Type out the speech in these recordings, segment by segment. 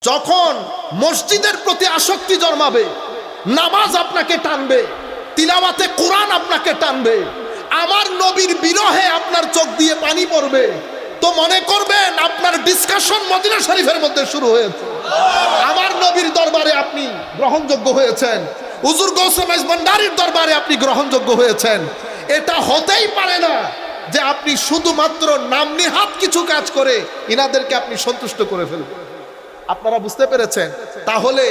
যখন মসজিদের প্রতি আসক্তি জন্মাবে, নামাজ আপনাকে টানবে, তিলাওয়াতে কোরআন আপনাকে টানবে, আমার নবীর বিরহে আপনার চোখ দিয়ে পানি পড়বে, তো মনে করবেন আপনার ডিসকাশন মদিনা শরীফের মধ্যে শুরু হয়েছে। আমার নবীর দরবারে আপনি গ্রহণযোগ্য হয়েছেন, হুজুর গৌসে ভান্ডারীর দরবারে আপনি গ্রহণযোগ্য হয়েছেন। এটা হতেই পারে না যে আপনি শুধুমাত্র নাম নিহাত কিছু কাজ করে ইনাদেরকে আপনি সন্তুষ্ট করে ফেলবেন। আপনারা বুঝতে পেরেছেন? তাহলে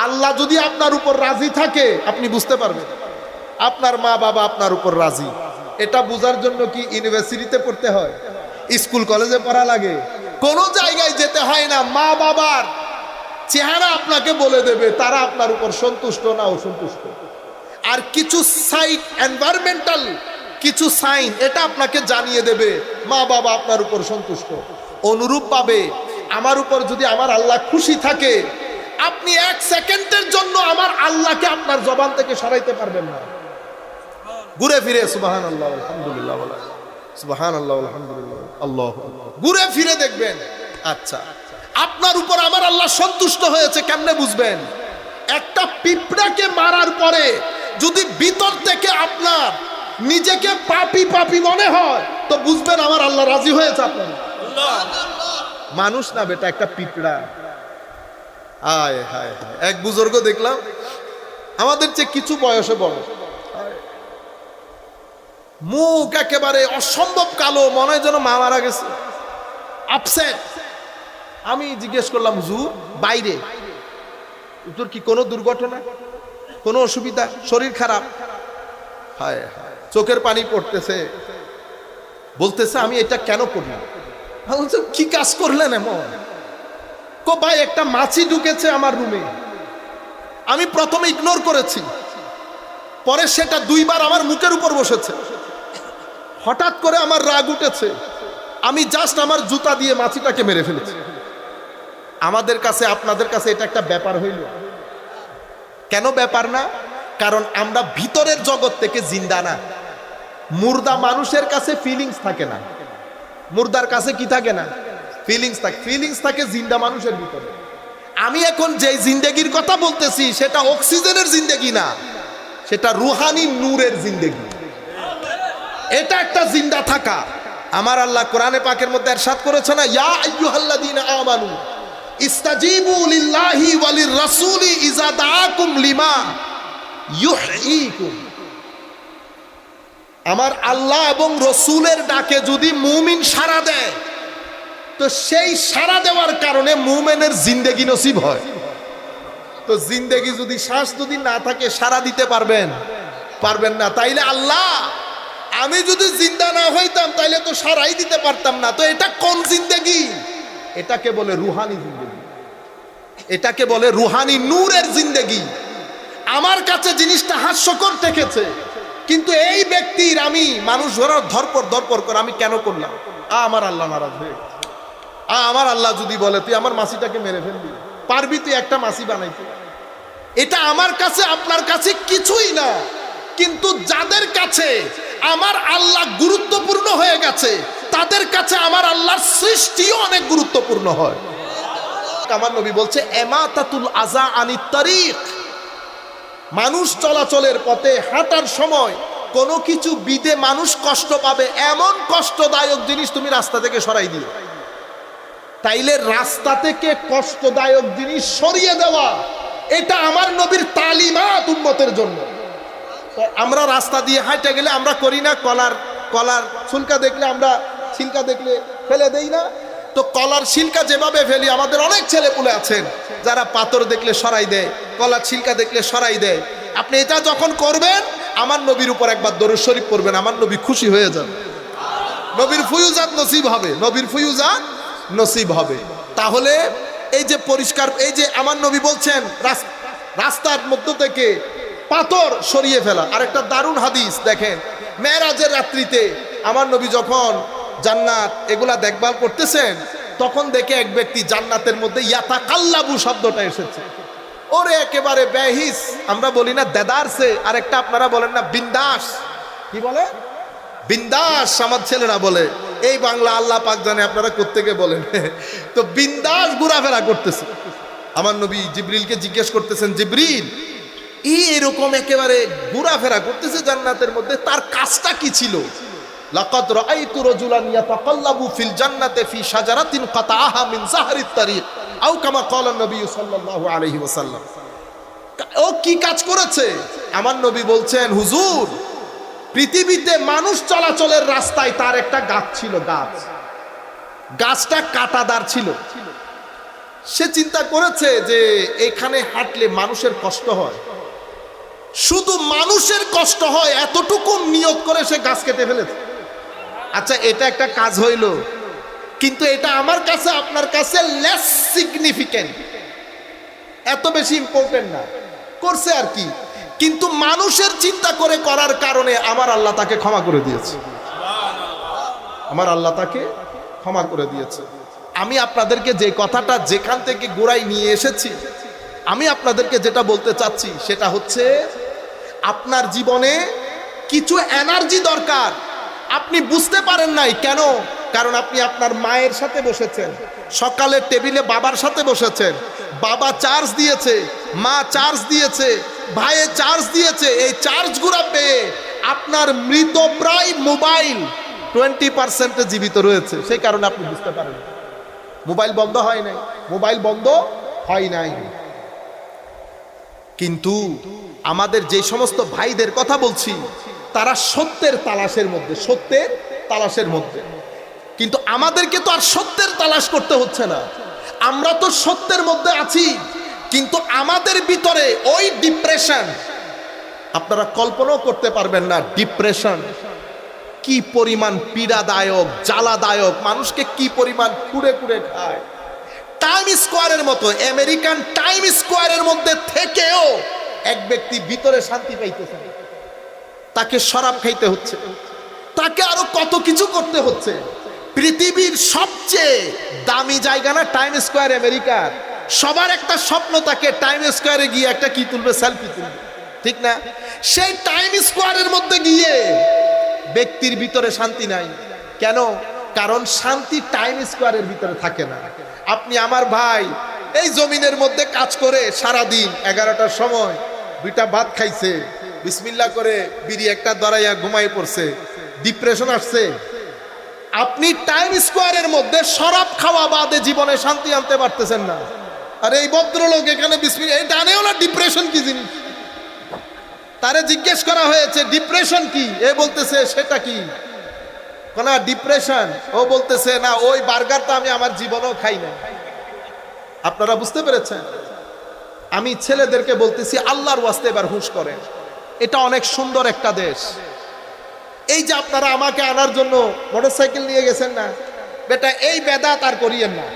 আল্লাহ যদি আপনার উপর রাজি থাকে আপনি বুঝতে পারবেন আপনার মা বাবা আপনার উপর রাজি। এটা বোঝার জন্য কি ইউনিভার্সিটিতে পড়তে হয়, স্কুল কলেজে পড়া লাগে? কোনো জায়গায় যেতে হয় না। মা বাবার চেহারা আপনাকে বলে দেবে তারা আপনার উপর সন্তুষ্ট না অসন্তুষ্ট। আর কিছু সাইড এনভায়রনমেন্টাল কিছু সাইন এটা আপনাকে জানিয়ে দেবে মা বাবা আপনার উপর সন্তুষ্ট। অনুরূপভাবে আমার উপর যদি আমার আল্লাহ খুশি থাকে, আপনি এক সেকেন্ডের জন্য আমার আল্লাহকে আপনার জবান থেকে সরাইতে পারবেন না। ঘুরে ফিরে সুবহানাল্লাহ আলহামদুলিল্লাহ বলা, সুবহানাল্লাহ আলহামদুলিল্লাহ আল্লাহু আকবার, ঘুরে ফিরে দেখবেন আচ্ছা আপনার উপর আমার আল্লাহ সন্তুষ্ট হয়েছে। কেমনে বুঝবেন? একটা পিঁপড়াকে মারার পরে যদি ভিতর থেকে আপনার নিজেকে পাপী পাপী মনে হয় তো বুঝবেন আমার আল্লাহ রাজি হয়েছে আপনার। মানুষ না বেটা, একটা পিঁপড়া। আয় হায় হায়, এক বুজুর্গ দেখলাম আমাদের চেয়ে কিছু বয়সে বড়, মুখ একেবারে অসম্ভব কালো, মনে হয় যেন মা মারা গেছে, আপসেট। আমি জিজ্ঞেস করলাম হুজুর বাইরে তোর কি কোনো দুর্ঘটনা, কোনো অসুবিধা, শরীর খারাপ? হায় হায়, চোখের পানি পড়তেছে, বলতেছে আমি এটা কেন করলাম। আমি বলছি কি কাজ করলেন এমন? কো ভাই একটা মাছি ঢুকেছে আমার রুমে, আমি প্রথমে ইগনোর করেছি, পরে সেটা দুইবার আমার মুখের উপর বসেছে, হঠাৎ করে আমার রাগ উঠেছে, আমি জাস্ট আমার জুতা দিয়ে মাছিটাকে মেরে ফেলেছি। আমাদের কাছে আপনাদের কাছে এটা একটা ব্যাপার হইল? কেন ব্যাপার না? কারণ আমরা ভিতরের জগৎ থেকে জিন্দা না। মুর্দা মানুষের কাছে ফিলিংস থাকে না, মুর্দার কাছে কি থাকে না? ফিলিংস থাকে। ফিলিংস থাকে জিন্দা মানুষের ভিতরে। আমি এখন যে জিন্দেগির কথা বলতেছি সেটা অক্সিজেনের জিন্দেগি না, সেটা রুহানি নূরের জিন্দেগি। এটা একটা জিন্দা থাকা। আমার আল্লাহ কোরআনে পাকের মধ্যে ইরশাদ করেছে না, ইয়া আইয়ুহাল্লাযীনা আমানু ইস্তাজিবু লিল্লাহি ওয়া লির-রাসূলি ইযা দাআকুম লিমা ইউহয়িকুম। আমার আল্লাহ এবং রসুলের ডাকে যদি মুমিন সাড়া দেয় তো সেই সাড়া দেওয়ার কারণে মুমিনের জিন্দেগি নসিব হয়। তো জিন্দেগি যদি, শ্বাস যদি না থাকে সাড়া দিতে পারবেন? পারবেন না। তাইলে আল্লাহ আমি যদি জিন্দা না হইতাম তাইলে তো সাড়াই দিতে পারতাম না। তো এটা কোন জিন্দেগি? এটাকে বলে রুহানি জিন্দেগি, এটাকে বলে রুহানি নূরের জিন্দেগি। আমার কাছে জিনিসটা হাস্যকর ঠেকেছে, কিন্তু এই ব্যক্তির আমি মানুষ ধরপর করে আমি কেন করলাম? আমার আল্লাহ নারাজ হয়ে গেছে। আমার আল্লাহ যদি বলে তুই আমার মাছিটাকে মেরে ফেলবি, পারবি তুই একটা মাছি বানাইতে? এটা আমার কাছে আপনার কাছে কিছুই না, কিন্তু যাদের কাছে আমার আল্লাহ গুরুত্বপূর্ণ হয়ে গেছে তাদের কাছে আমার আল্লাহর সৃষ্টিও অনেক গুরুত্বপূর্ণ হয়। আমার নবী বলছে ইমাতাতুল আযা আনিত তারিক, মানুষ চলাচলের পথে হাঁটার সময় কোনো কিছু বিধে মানুষ কষ্ট পাবে এমন কষ্টদায়ক জিনিস তুমি রাস্তা থেকে সরাই দিও। তাইলে রাস্তা থেকে কষ্টদায়ক জিনিস সরিয়ে দেওয়া এটা আমার নবীর তালিমাত উম্মতের জন্য। আমরা রাস্তা দিয়ে হাঁটে গেলে আমরা করি না, কলার ছিলকা দেখলে আমরা ছিলকা দেখলে ফেলে দেই না? তো কলার ছিলকা যেভাবে ফেলি, আমাদের অনেক ছেলেপুলে আছেন যারা পাথর দেখলে সরাই দেয়, কলার ছিলকা দেখলে সরাই দেয়। আপনি এটা যখন করবেন আমার নবীর উপর একবার দরুদ শরীফ পড়বেন, আমার নবী খুশি হয়ে যাবে, নবীর ফুয়ুজাত নসিব হবে, নবীর ফুয়ুজাত নসিব হবে। তাহলে এই যে পরিষ্কার, এই যে আমার নবী বলছেন রাস্তার মধ্য থেকে পাথর সরিয়ে ফেলা। আরেকটা দারুণ হাদিস দেখেন, মেরাজের রাত্রিতে আমার নবী যখন জান্নাত এগুলা দেখভাল করতেছেন তখন দেখে এক ব্যক্তি জান্নাতের মধ্যে ইয়াতাকাল্লাবু শব্দটা এসেছে। ওরে একেবারে বেহিস, আমরা বলি না দেদারসে, আরেকটা আপনারা বলেন না বিন্দাস। কি বলে? বিন্দাস আমার ছেলেরা বলে। এই বাংলা আল্লাহ পাক জানে আপনারা কোত্থেকে বলেন। তো বিন্দাস ঘোরাফেরা করতেছে। আমার নবী জিবরিলকে জিজ্ঞেস করতেছেন, জিবরিল এরকম একেবারে ঘোরাফেরা করতেছে জান্নাতের মধ্যে, তার কাজটা কি ছিল? লাকাদ রাআইতু রাজুলান ইয়াতাকাল্লাবু ফিল জান্নাতি ফি শাজারাতিন কাতাআহা মিন যাহরিত তারিক আও কামা ক্বালা নবী সাল্লাল্লাহু আলাইহি ওয়াসাল্লাম। ও কি কাজ করেছে? আমার নবী বলছেন, হুজুর পৃথিবীতে মানুষ চলাচলের রাস্তায় তার একটা গাছ ছিল, গাছটা কাঁটাদার ছিল। সে চিন্তা করেছে যে এখানে হাঁটলে মানুষের কষ্ট হয়, শুধু মানুষের কষ্ট হয় এতটুকু নিয়ত করে সে গাছ কেটে ফেলেছে। আচ্ছা এটা একটা কাজ হইল, কিন্তু এটা আমার কাছে আপনার কাছে লেস সিগনিফিকেন্ট, এত বেশি ইম্পর্টেন্ট না, করছে আর কি। কিন্তু মানুষের চিন্তা করে করার কারণে আমার আল্লাহ তাকে ক্ষমা করে দিয়েছে, আমার আল্লাহ তাকে ক্ষমা করে দিয়েছে। আমি আপনাদেরকে যে কথাটা যেখান থেকে গোড়ায় নিয়ে এসেছি, আমি আপনাদেরকে যেটা বলতে চাচ্ছি সেটা হচ্ছে, আপনার জীবনে কিছু এনার্জি দরকার। আপনি বুঝতে পারেন নাই কেন? কারণ আপনি আপনার মায়ের সাথে বসেছেন, সকালের টেবিলে বাবার সাথে বসেছেন, বাবা চার্জ দিয়েছে, মা চার্জ দিয়েছে, ভাইয়ে চার্জ দিয়েছে। এই চার্জগুলো পেয়ে আপনার মৃতপ্রায় মোবাইল 20% জীবিত রয়েছে, সেই কারণে আপনি বুঝতে পারেন। মোবাইল বন্ধ হয় নাই, মোবাইল বন্ধ হয় নাই। কিন্তু আমাদের যে সমস্ত ভাইদের কথা বলছি, তারা সত্যের তালাশের মধ্যে, সত্যের তালাশের মধ্যে। কিন্তু আমাদেরকে তো আর সত্যের তালাশ করতে হচ্ছে না, আমরা তো সত্যের মধ্যে আছি, কিন্তু আমাদের ভিতরে ওই ডিপ্রেশন, আপনারা কল্পনাও করতে পারবেন না ডিপ্রেশন কি পরিমাণ পীড়াদায়ক, জ্বালাদায়ক, মানুষকে কি পরিমাণ কুড়ে কুড়ে খায়। টাইম স্কোয়ারের মতো, আমেরিকান টাইম স্কোয়ারের মধ্যে থেকেও এক ব্যক্তি ভিতরে শান্তি পাইতেছে, তাকে শরাব খাইতে হচ্ছে, তাকে আরো কত কিছু করতে হচ্ছে। পৃথিবীর সবচেয়ে দামি জায়গা না টাইম স্কোয়ার আমেরিকার? সবার একটা স্বপ্ন থাকে টাইম স্কোয়ারে গিয়ে একটা কি তুলবে, সেলফি তুলবে, ঠিক না? সেই টাইম স্কোয়ারের মধ্যে গিয়ে ব্যক্তির ভিতরে শান্তি নাই। কেন? কারণ শান্তি টাইম স্কোয়ারের ভিতরে থাকে না। আপনি আমার ভাই এই জমিনের মধ্যে কাজ করে সারাদিন 11টার সময় 2টা ভাত খাইছে, বিসমিল্লাহ করে বিড়ি একটা দরাইয়া ঘুমাই পড়ছে, ডিপ্রেশন আসছে। আপনি টাইম স্কোয়ারের মধ্যে শরাব খাওয়া বাদে জীবনে শান্তি আনতে পারতেছেন না। আর এই ভদ্রলোক এখানে বিসমিল্লাহ, এই জানেও না ডিপ্রেশন কি জিনিস। তারে জিজ্ঞেস করা হয়েছে ডিপ্রেশন কি, এ বলতেছে সেটা কি, কোন ডিপ্রেশন? ও বলতেছে না, ওই বার্গারটা আমি আমার জীবনেও খাই না। আপনারা বুঝতে পেরেছেন? আমি ছেলেদেরকে বলতেছি আল্লাহর ওয়াস্তে এবার হুঁশ করেন, এটা অনেক সুন্দর একটা দেশ। এই যে আপনারা আমাকে আনার জন্য মোটরসাইকেল নিয়ে গেছেন না, বেটা এই বেদাত আর করিয়েন না,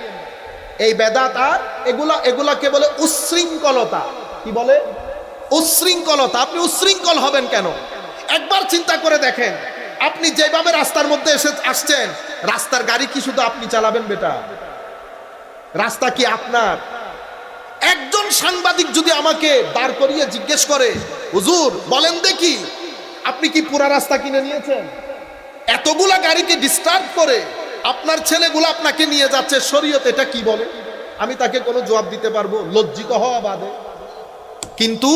এই বেদাত আর এগুলাকে বলে উচ্ছৃঙ্খলতা। কি বলে? উচ্ছৃঙ্খলতা। আপনি উচ্ছৃঙ্খল হবেন কেন? একবার চিন্তা করে দেখেন, আপনি যেভাবে রাস্তার মধ্যে এসে আসছেন, রাস্তার গাড়ি কি শুধু আপনি চালাবেন বেটা? রাস্তা কি আপনার? একজন সাংবাদিক যদি আমাকে দাঁড় করিয়ে জিজ্ঞেস করে, হুজুর বলেন দেখি আপনি কি পুরা রাস্তা কিনে নিয়েছেন? এতগুলা গাড়িকে ডিস্টার্ব করে আপনার ছেলেগুলো আপনাকে নিয়ে যাচ্ছে, শরীয়ত এটা কি বলে? আমি তাকে কোনো জবাব দিতে পারবো? লজ্জিত হওয়া বাদে। কিন্তু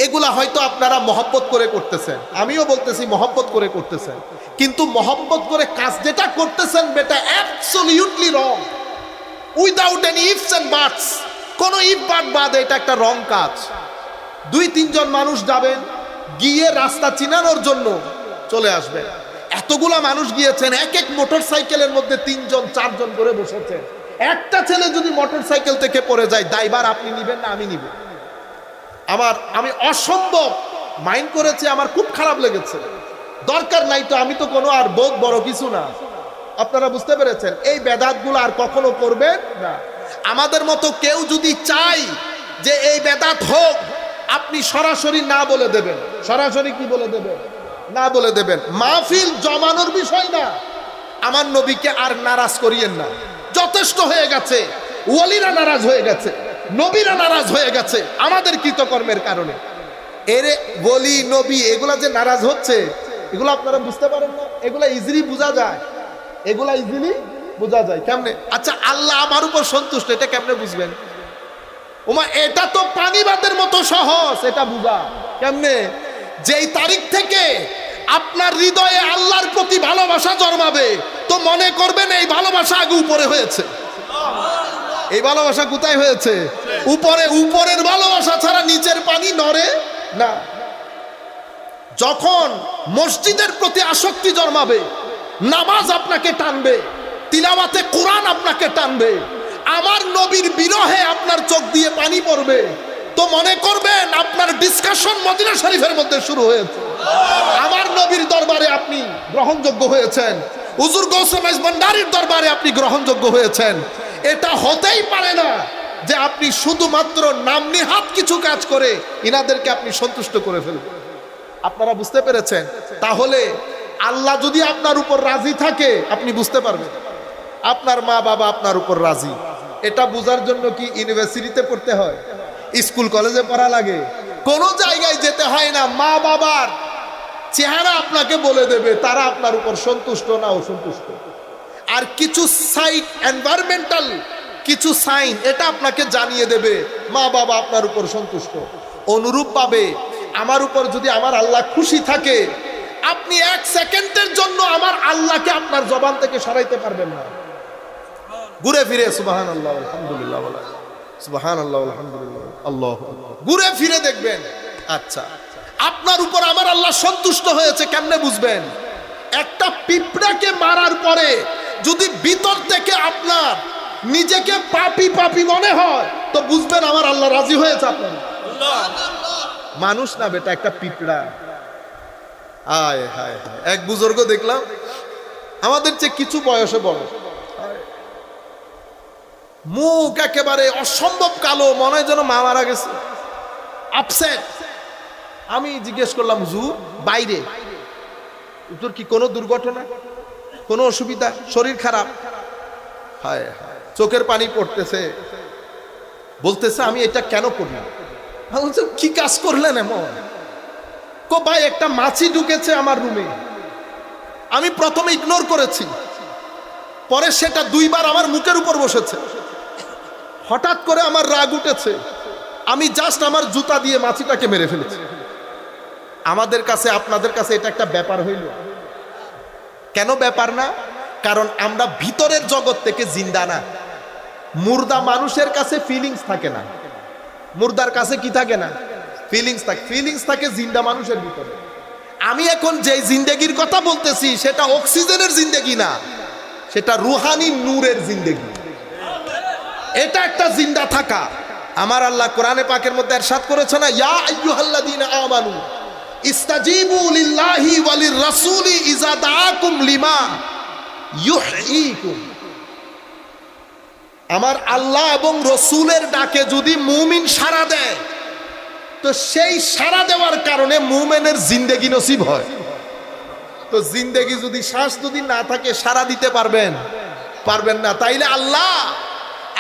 এগুলা হয়তো আপনারা মহব্বত করে করতেছেন, আমিও বলতেছি মহব্বত করে করতেছেন, কিন্তু মহব্বত করে কাজ যেটা করতেছেন বেটা absolutely wrong, without any ifs and buts. কোনো ইফ বাট বাদে এটা একটা রং কাজ। 2-3 জন মানুষ যাবেন, গিয়ে রাস্তা চিনানোর জন্য চলে আসবেন। এতগুলা মানুষ গিয়েছেন, এক এক মোটর সাইকেলের মধ্যে 3 জন 4 জন করে বসেছেন। একটা ছেলে যদি মোটর সাইকেল থেকে পড়ে যায়, দায়ভার আপনি নিবেন না আমি নিব? আমি অসম্ভব মাইন্ড করেছি, আমার খুব খারাপ লেগেছে। দরকার নাই তো, আমি তো কোনো আর বহুত বড় কিছু না। আপনারা বুঝতে পেরেছেন? এই বেদাতগুলো আর কখনো করবেন না। আমাদের মতো কেউ যদি চাই যে এই বেদাত হোক, আপনি সরাসরি না বলে দেবেন। সরাসরি কি বলে দেবেন? না বলে দেবেন। মাহফিল জমানোর বিষয় না। আমার নবীকে আর নারাজ করিয়েন না, যথেষ্ট হয়ে গেছে। ওয়ালিরা নারাজ হয়ে গেছে, নবীরা নারাজ হয়ে গেছে আমাদের কৃতকর্মের কারণে। এরে বলি নবী এগুলা যে নারাজ হচ্ছে, এগুলো আপনারা বুঝতে পারেন না। এগুলা ইজিলি বোঝা যায়, এগুলা ইজিলি বোঝা যায়। কেমনে? আচ্ছা আল্লাহ আমার উপর সন্তুষ্ট, এটা কেমনে বুঝবেন? ওমা এটা তো পানিবাদের মতো সহজ, এটা বুঝা কেমনে? যেই তারিখ থেকে আপনার হৃদয়ে আল্লাহর প্রতি ভালোবাসা জন্মাবে, তো মনে করবেন এই ভালোবাসা আগে উপরে হয়েছে। এই ভালোবাসা কোথায় হয়েছে? উপরে। উপরের ভালোবাসা ছাড়া নিচের পানি নড়ে না। যখন মসজিদের প্রতি আসক্তি জন্মাবে, নামাজ আপনাকে টানবে, তিলাওয়াতে কোরআন আপনাকে টানবে, আমার নবীর বিরহে আপনার চোখ দিয়ে পানি পড়বে, তো মনে করবেন আপনার ডিসকাশন মদিনা শরীফের মধ্যে শুরু হয়েছে। আমার নবীর দরবারে আপনি গ্রহণযোগ্য হয়েছেন, হুজুর গৌসে মাইজ ভান্ডারীর দরবারে আপনি গ্রহণযোগ্য হয়েছেন। এটা হতেই পারে না যে আপনি শুধুমাত্র নাম নিহাত কিছু কাজ করে ইনাদেরকে আপনি সন্তুষ্ট করে ফেলবেন। আপনারা বুঝতে পেরেছেন? তাহলে আল্লাহ যদি আপনার উপর রাজি থাকে, আপনি বুঝতে পারবেন আপনার মা বাবা আপনার উপর রাজি। এটা বোঝার জন্য কি ইউনিভার্সিটিতে পড়তে হয়, স্কুল কলেজে পড়া লাগে? কোন জায়গায় যেতে হয় না। মা বাবার চেহারা আপনাকে বলে দেবে তারা আপনার উপর সন্তুষ্ট না অসন্তুষ্ট। আর কিছু সাইড এনভায়রনমেন্টাল কিছু সাইন এটা আপনাকে জানিয়ে দেবে মা বাবা আপনার উপর সন্তুষ্ট। অনুরূপ ভাবে আমার উপর যদি আমার আল্লাহ খুশি থাকে, আপনি এক সেকেন্ডের জন্য আমার আল্লাহকে আপনার জবান থেকে সরাইতে পারবেন না। ঘুরে ফিরে সুবহানাল্লাহ আলহামদুলিল্লাহ বলা, সুবহানাল্লাহ আলহামদুলিল্লাহ আল্লাহু আকবার, ঘুরে ফিরে দেখবেন আচ্ছা আপনার উপর আমার আল্লাহ সন্তুষ্ট হয়েছে। কেমনে বুঝবেন? একটা পিঁপড়াকে মারার পরে যদি ভিতর থেকে আপনার নিজেকে পাপী পাপী মনে হয়, তো বুঝবেন আমার আল্লাহ রাজি হয়েছে আপনার। মানুষ না বেটা, একটা পিঁপড়া। আয় হায় হায়, এক বুজুর্গ দেখলাম আমাদের চেয়ে কিছু বয়সে বড়, মুখ একেবারে অসম্ভব কালো, মনে হয় যেন মা মারা গেছে, আপসেট। আমি জিজ্ঞেস করলাম, হুজুর বাইরে তোর কি কোনো দুর্ঘটনা, কোনো অসুবিধা, শরীর খারাপ? হায় হায়, চোখের পানি পড়তেছে, বলতেছে আমি এটা কেন করলাম। আমি বলছি কি কাজ করলেন এমন? কো ভাই একটা মাছি ঢুকেছে আমার রুমে, আমি প্রথমে ইগনোর করেছি, পরে সেটা দুইবার আমার মুখের উপর বসেছে, হঠাৎ করে আমার রাগ উঠেছে, আমি জাস্ট আমার জুতা দিয়ে মাছিটাকে মেরে ফেলেছি। আমাদের কাছে আপনাদের কাছে এটা একটা ব্যাপার হইল? কেন ব্যাপার না? কারণ আমরা ভিতরের জগৎ থেকে জিন্দা না। মুর্দা মানুষের কাছে ফিলিংস থাকে না, মুর্দার কাছে কি থাকে না? ফিলিংস থাকে। ফিলিংস থাকে জিন্দা মানুষের ভিতরে। আমি এখন যে জিন্দেগির কথা বলতেছি সেটা অক্সিজেনের জিন্দেগি না, সেটা রুহানি নূরের জিন্দেগি। এটা একটা জিন্দা থাকা। আমার আল্লাহ কোরআনে পাকের মধ্যে ইরশাদ করেছে না, ইয়া আইয়ুহাল্লাযীনা আমানু ইস্তাজিবু লিল্লাহি ওয়া লির-রাসূলি ইযা দাআকুম লিমা ইউহয়িকুম। আমার আল্লাহ এবং রসুলের ডাকে যদি মুমিন সাড়া দেয়, তো সেই সাড়া দেওয়ার কারণে মুমিনের জিন্দেগি নসিব হয়। তো জিন্দেগি যদি, শ্বাস যদি না থাকে, সাড়া দিতে পারবেন? পারবেন না। তাইলে আল্লাহ,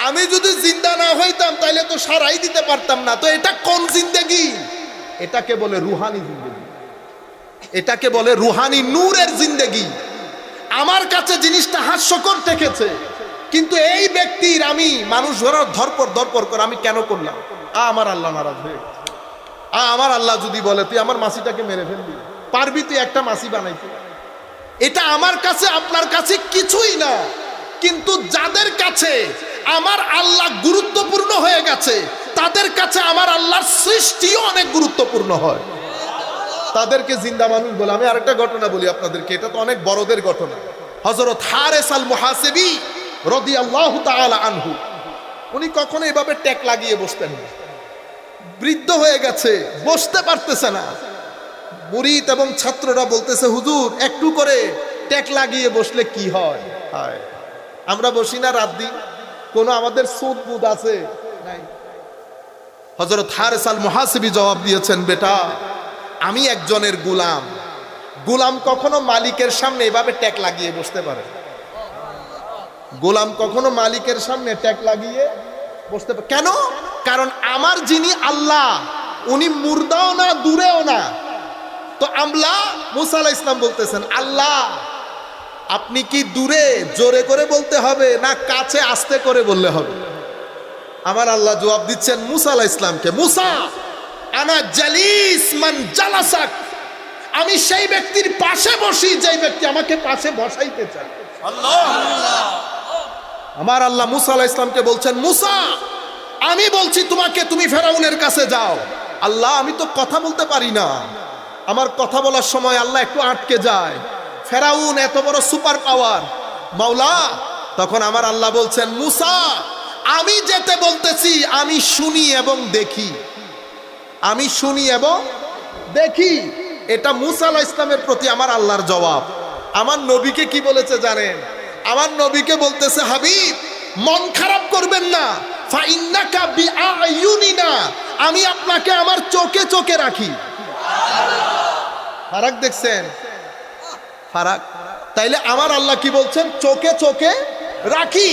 আমি যদি জিন্দা না হইতাম তাইলে তো সাড়াই দিতে পারতাম না। তো এটা কোন জিন্দেগি? এটাকে বলে রুহানি জিন্দেগি, এটাকে বলে রুহানি নূরের জিন্দেগি। আমার কাছে জিনিসটা হাস্যকর ঠেকেছে, কিন্তু এই ব্যক্তির আমি মানুষ ধরপর করে আমি কেন করলাম? আমার আল্লাহ নারাজ হয়ে গেছে। আমার আল্লাহ যদি বলে তুই আমার মাছিটাকে মেরে ফেলবি, পারবি তুই একটা মাছি বানাইতে? এটা আমার কাছে আপনার কাছে কিছুই না, কিন্তু যাদের কাছে আমার আল্লাহ গুরুত্বপূর্ণ হয়ে গেছে, তাদের কাছে আমার আল্লাহর সৃষ্টিও অনেক গুরুত্বপূর্ণ হয়, তাদেরকে জিন্দা মানুষ বলে। আমি আরেকটা ঘটনা বলি আপনাদেরকে, এটা তো অনেক বড়দের ঘটনা। হযরত হারেস আল মুহাসিবি রাদিয়াল্লাহু তাআলা আনহু, উনি কখনো এভাবে ট্যাক লাগিয়ে বসতেন না। বৃদ্ধ হয়ে গেছে, বসতে পারতেছে না। মুরিদ এবং ছাত্ররা বলতেছে, হুজুর একটু করে ট্যাক লাগিয়ে বসলে কি হয়? হায়, আমরা বসি না রাত দিন, কোনো আমাদের সুদ বুদ আছে নাই। হযরত হারেস আল মুহাসিবি জবাব দিয়েছেন, বেটা আমি একজনের গোলাম, গোলাম কখনো মালিকের সামনে এভাবে ট্যাক লাগিয়ে বসতে পারে? গোলাম কখনো মালিকের সামনে ট্যাক লাগিয়ে বসতে পারে কেন? কারণ আমার যিনি আল্লাহ, উনি মুর্দাও না দূরেও না। তো আমলা মুসা আলাইহিস সালাম বলতেছেন, আল্লাহ আপনি কি দূরে জোরে করে বলতে হবে না কাছে আস্তে করে বললে হবে? আমার আল্লাহ জবাব দিচ্ছেন মুসা আলাইহিস সালামকে, মুসা আনা জালিস মান জালাসাক, আমি সেই ব্যক্তির পাশে বসি যেই ব্যক্তি আমাকে পাশে বসাইতে চায়। আমার আল্লাহ মুসা আলাইহিস সালামকে বলছেন, মুসা আমি বলছি তোমাকে, তুমি ফেরাউনের কাছে যাও। আল্লাহ আমি তো কথা বলতে পারি না, আমার কথা বলার সময় আল্লাহ একটু আটকে যায়। ফেরাউন এত বড় সুপার পাওয়ার মাওলা। তখন আমার আল্লাহ বলছেন, মুসা আমি যেতে বলতেছি আমি শুনি এবং দেখি, আমি শুনি এবং দেখি। এটা মুসা আলাইহিস সালামের প্রতি আমার আল্লাহর জবাব। আমার নবীকে কি বলেছে জানেন? আমার নবীকে বলতেছে, হাবিব মন খারাপ করবেন না, ফাইন্নাকা বিআইউনিনা, আমি আপনাকে আমার চোখে চোখে রাখি। ফারাক দেখছেন? ফারাক। তাইলে আমার আল্লাহ কি বলছেন? চোখে চোখে রাখি।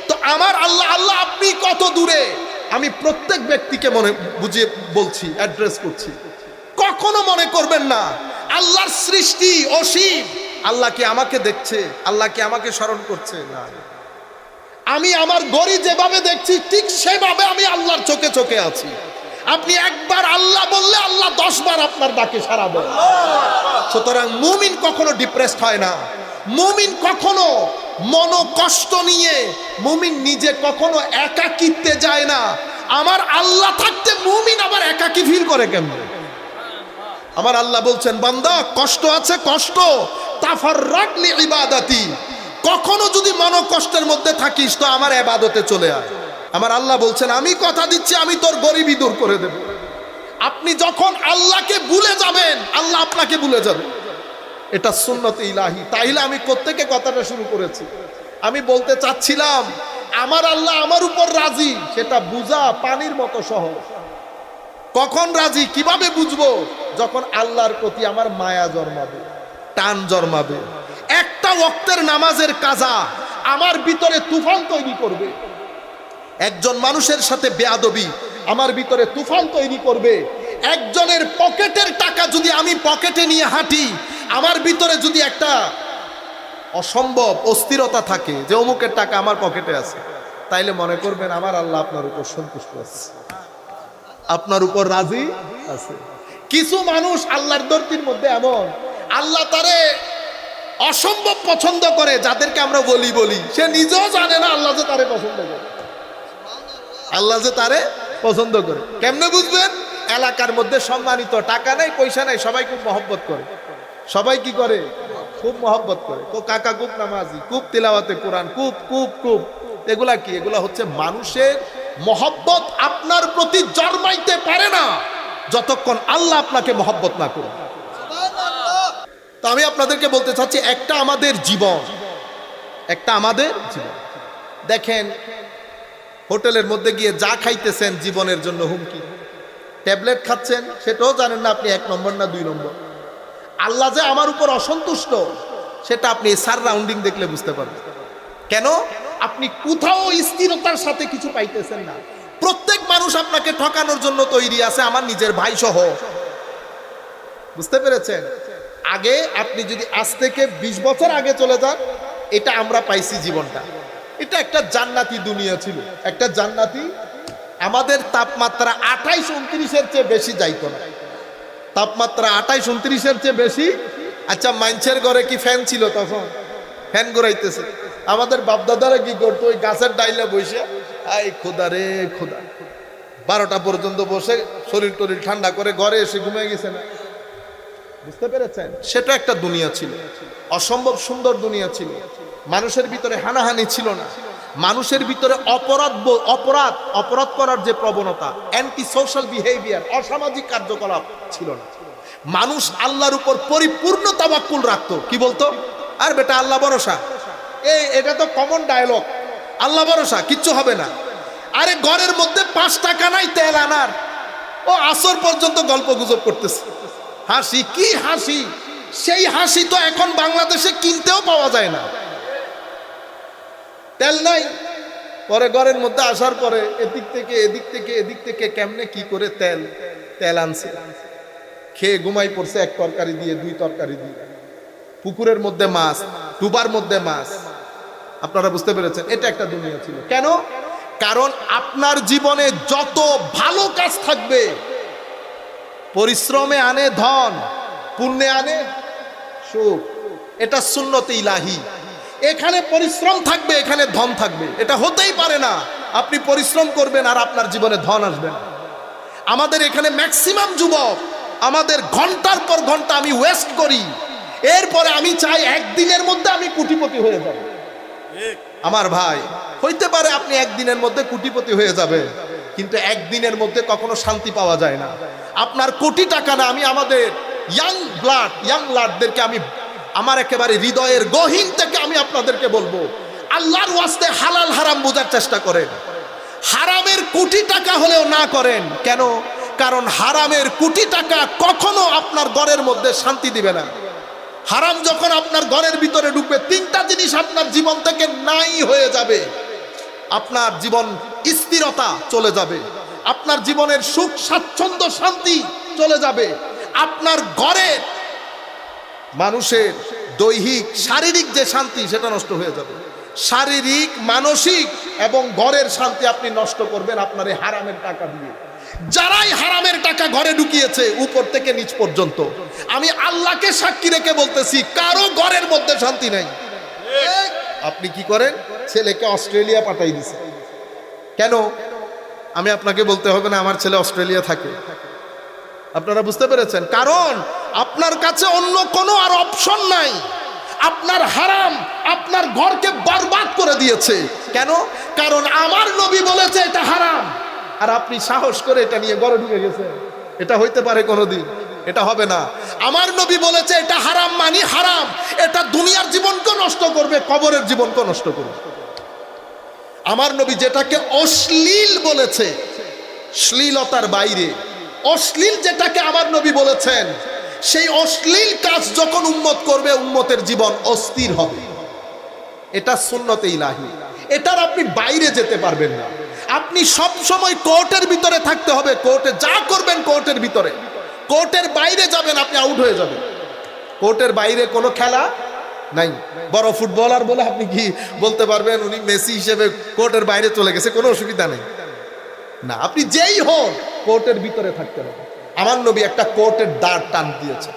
তো আমার আল্লাহ, আল্লাহ আপনি কত দূরে, আমি প্রত্যেক ব্যক্তিকে মনে বুঝিয়ে বলছি, অ্যাড্রেস করছি। কখনো মনে করবেন না আল্লাহর সৃষ্টি অসীম, আল্লাহ কি আমাকে দেখছে, আল্লাহ কি আমাকে স্মরণ করছে? না, আমি আমার গড়ি যেভাবে দেখছি ঠিক সেভাবে আমি আল্লাহর চোখে চোখে আছি। আপনি একবার আল্লাহ বললে আল্লাহ 10 বার আপনার ডাকে সাড়া দেয়। সুতরাং মুমিন কখনো ডিপ্রেসড হয় না, মুমিন কখনো মনো কষ্ট নিয়ে, মুমিন নিজে কখনো একাকিত্বে যায় না। আমার আল্লাহ থাকতে মুমিন আবার একাকী ফিল করে কেমন? আমার আল্লাহ বলছেন, বান্দা কষ্ট আছে, কষ্ট তাফাররাক লি ইবাদাতি, কখনো যদি মনো কষ্টের মধ্যে থাকিস তো আমার ইবাদতে চলে আয়। আমার আল্লাহ বলছেন, আমি কথা দিচ্ছি আমি তোর গরিবি দূর করে দেব। আপনি যখন আল্লাহকে ভুলে যাবেন আল্লাহ আপনাকে ভুলে যাবে, এটা সুন্নতে ইলাহি। তাইলে আমি কোত্থেকে কথাটা শুরু করেছি? আমি বলতে চাচ্ছিলাম আমার আল্লাহ আমার উপর রাজি, সেটা বুঝা পানির মতো সহজ। কখন রাজি কিভাবে বুঝবো? যখন আল্লাহর প্রতি আমার মায়া জন্মাবে, টান জন্মাবে। একটা ওয়াক্তের নামাজের কাজা আমার ভিতরে তুফান তৈরি করবে। একজন মানুষের সাথে বেয়াদবি আমার ভিতরে তুফান তৈরি করবে। একজনের পকেটের টাকা যদি আমি পকেটে নিয়ে হাঁটি, আমার ভিতরে যদি একটা অসম্ভব অস্থিরতা থাকে যে অমুকের টাকা আমার পকেটে আছে, তাইলে মনে করবেন আমার আল্লাহ আপনার উপর সন্তুষ্ট আছে, আপনার উপর রাজি আছে। কিছু মানুষ আল্লাহর দরদির মধ্যে এমন, আল্লাহ তারে অসম্ভব পছন্দ করে, যাদেরকে আমরা বলি সে নিজেও জানে না আল্লাহ যে তারে পছন্দ করে, আল্লাহ যে তারে পছন্দ করে। কেমনে বুঝবেন? এলাকার মধ্যে সম্মানিত, টাকা নাই পয়সা নাই, সবাই খুব মহব্বত করে। সবাই কি করে? খুব মহব্বত করে। তো কাকা খুব নামাজি, খুব তিলাওয়াতে কোরআন, খুব খুব খুব। এগুলা কি? এগুলা হচ্ছে মানুষের মহব্বত আপনার প্রতি জন্মাইতে পারে না যতক্ষণ আল্লাহ আপনাকে মহব্বত না করে। তো আমি আপনাদেরকে বলতে চাচ্ছি, একটা আমাদের জীবন, একটা আমাদের জীবন। দেখেন হোটেলের মধ্যে গিয়ে যা খাইতেছেন জীবনের জন্য হুমকি। ট্যাবলেট খাচ্ছেন, সেটাও জানেন না আপনি 1 নম্বর না 2 নম্বর। আল্লাহ যে আমার উপর অসন্তুষ্ট সেটা আপনি সারাউন্ডিং দেখলে বুঝতে পারবেন। কেন? আপনি কোথাও স্থিরতার সাথে কিছু পাইতেছেন না। প্রত্যেক মানুষ আপনাকে ঠকানোর জন্য তৈরি আছে, আমার নিজের ভাই সহ। বুঝতে পেরেছেন? আগে আপনি যদি আজ থেকে 20 বছর আগে চলে যান, এটা আমরা পাইছি জীবনটা, এটা একটা জান্নাতি দুনিয়া ছিল, একটা জান্নাতি। আমাদের তাপমাত্রা 28-29-এর চেয়ে বেশি যাইতো না। তাপমাত্রা 28-29-এর চেয়ে বেশি। আচ্ছা, মানুষের ঘরে কি ফ্যান ছিল তখন? ফ্যান ঘুরাইতেছে। আমাদের বাপদাদারা কি করতো? ওই গাছের ডাইলে বসে, আই খোদা রে খোদা, 12টা পর্যন্ত বসে শরীর টরির ঠান্ডা করে ঘরে এসে ঘুমিয়ে গেছে না। বুঝতে পেরেছেন? সেটা একটা দুনিয়া ছিল, অসম্ভব সুন্দর দুনিয়া ছিল। মানুষের ভিতরে হানাহানি ছিল না, মানুষের ভিতরে অপরাধ করার যে প্রবণতা, অ্যান্টি সোশ্যাল বিহেভিয়ার, অসামাজিক কার্যকলাপ ছিল না। মানুষ আল্লাহর উপর পরিপূর্ণ তাওয়াক্কুল রাখতো। কি বলতো? আর বেটা আল্লাহ ভরসা, এটা তো কমন ডায়লগ, আল্লাহ ভরসা, কিচ্ছু হবে না। আরে ঘরের মধ্যে 5 টাকা নাই তেল আনার, ও আসর পর্যন্ত গল্প গুজব করতেছে। হাসি, কি হাসি! সেই হাসি তো এখন বাংলাদেশে কিনতেও পাওয়া যায় না। তেল নাই, পরে ঘরের মধ্যে আসার পরে এদিক থেকে কেমনে কি করে তেল আনছে, খেয়ে ঘুমাই পড়ছে 1 তরকারি দিয়ে 2 তরকারি দিয়ে। পুকুরের মধ্যে মাছ, ডুবার মধ্যে মাছ। আপনারা বুঝতে পেরেছেন? এটা একটা দুনিয়া ছিল। কেন? কারণ আপনার জীবনে যত ভালো কাজ থাকবে, পরিশ্রমে আনে ধন, পুণ্যে আনে সুখ, এটা সুন্নতে ইলাহি। এখানে পরিশ্রম থাকবে, এখানে ধন থাকবে, এটা হতেই পারে না আপনি পরিশ্রম করবেন আর আপনার জীবনে ধন আসবে না। আমাদের এখানে ম্যাক্সিমাম যুবক আমাদের ঘন্টার পর ঘন্টা আমি ওয়েস্ট করি, এরপরে আমি চাই একদিনের মধ্যে আমি কোটিপতি হয়ে যাব। আমার ভাই, হইতে পারে আপনি একদিনের মধ্যে কোটিপতি হয়ে যাবেন, কিন্তু একদিনের মধ্যে কখনো শান্তি পাওয়া যায় না। আপনার কোটি টাকা না, আমি আমাদের ইয়াং ব্লাডদেরকে আমি আমার একেবারে হৃদয়ের গহীন থেকে আমি আপনাদেরকে বলবো, আল্লাহর ওয়াস্তে হালাল হারাম বোঝার চেষ্টা করেন। হারামের কোটি টাকা হলেও না করেন। কেন? কারণ হারামের কোটি টাকা কখনো আপনার ঘরের মধ্যে শান্তি দিবে না। হারাম যখন আপনার ঘরের ভিতরে ঢুকবে, তিনটা জিনিস আপনার জীবন থেকে নাই হয়ে যাবে। আপনার জীবন স্থিরতা চলে যাবে, আপনার জীবনের সুখ স্বাচ্ছন্দ্য শান্তি চলে যাবে, আপনার ঘরের মানুষের দৈহিক শারীরিক যে শান্তি সেটা নষ্ট হয়ে যাবে। শারীরিক, মানসিক এবং ঘরের শান্তি আপনি নষ্ট করবেন আপনার এই হারামের টাকা দিয়ে। যারাই হারামের টাকা ঘরে ঢুকিয়েছে উপর থেকে নিচ পর্যন্ত, আমি আল্লাহকে সাক্ষী রেখে বলতেছি, কারো ঘরের মধ্যে শান্তি নাই। আপনি কি করেন? ছেলেকে অস্ট্রেলিয়া পাঠাই দিছে। কেন? আমি আপনাকে বলতে হবে না আমার ছেলে অস্ট্রেলিয়া থাকে। আপনারা বুঝতে পেরেছেন? কারণ আপনার কাছে অন্য কোনো আর অপশন নাই। আপনার হারাম আপনার ঘরকে বরবাদ করে দিয়েছে। কেন? কারণ আমার নবী বলেছে এটা হারাম, আর আপনি সাহস করে এটা নিয়ে ঘরে ঢুকে গেছেন। এটা হইতে পারে কোনোদিন? এটা হবে না। আমার নবী বলেছে এটা হারাম মানি হারাম, এটা দুনিয়ার জীবনকে নষ্ট করবে, কবরের জীবনকে নষ্ট করবে। আমার নবী যেটাকে অশ্লীল বলেছে, শ্লীলতার বাইরে অশ্লীল যেটাকে আমার নবী বলেছেন, সেই অশ্লীল কাজ যখন উম্মত করবে, উম্মতের জীবন অস্থির হবে। এটা সুন্নতে ইলাহি, এটার আপনি বাইরে যেতে পারবেন না। আপনি সব সময় কোর্টের ভিতরে থাকতে হবে। কোর্টে যা করবেন কোর্টের ভিতরে, কোর্টের বাইরে যাবেন আপনি আউট হয়ে যাবেন। কোর্টের বাইরে কোনো খেলা নাই। বড় ফুটবলার বলে আপনি কি বলতে পারবেন উনি মেসি হিসেবে কোর্টের বাইরে চলে গেছে? কোনো অসুবিধা নেই না, আপনি যেই হন কোর্টের ভিতরে থাকতে হবে। আমার নবী একটা কোর্টের দাঁড় টান দিয়েছে।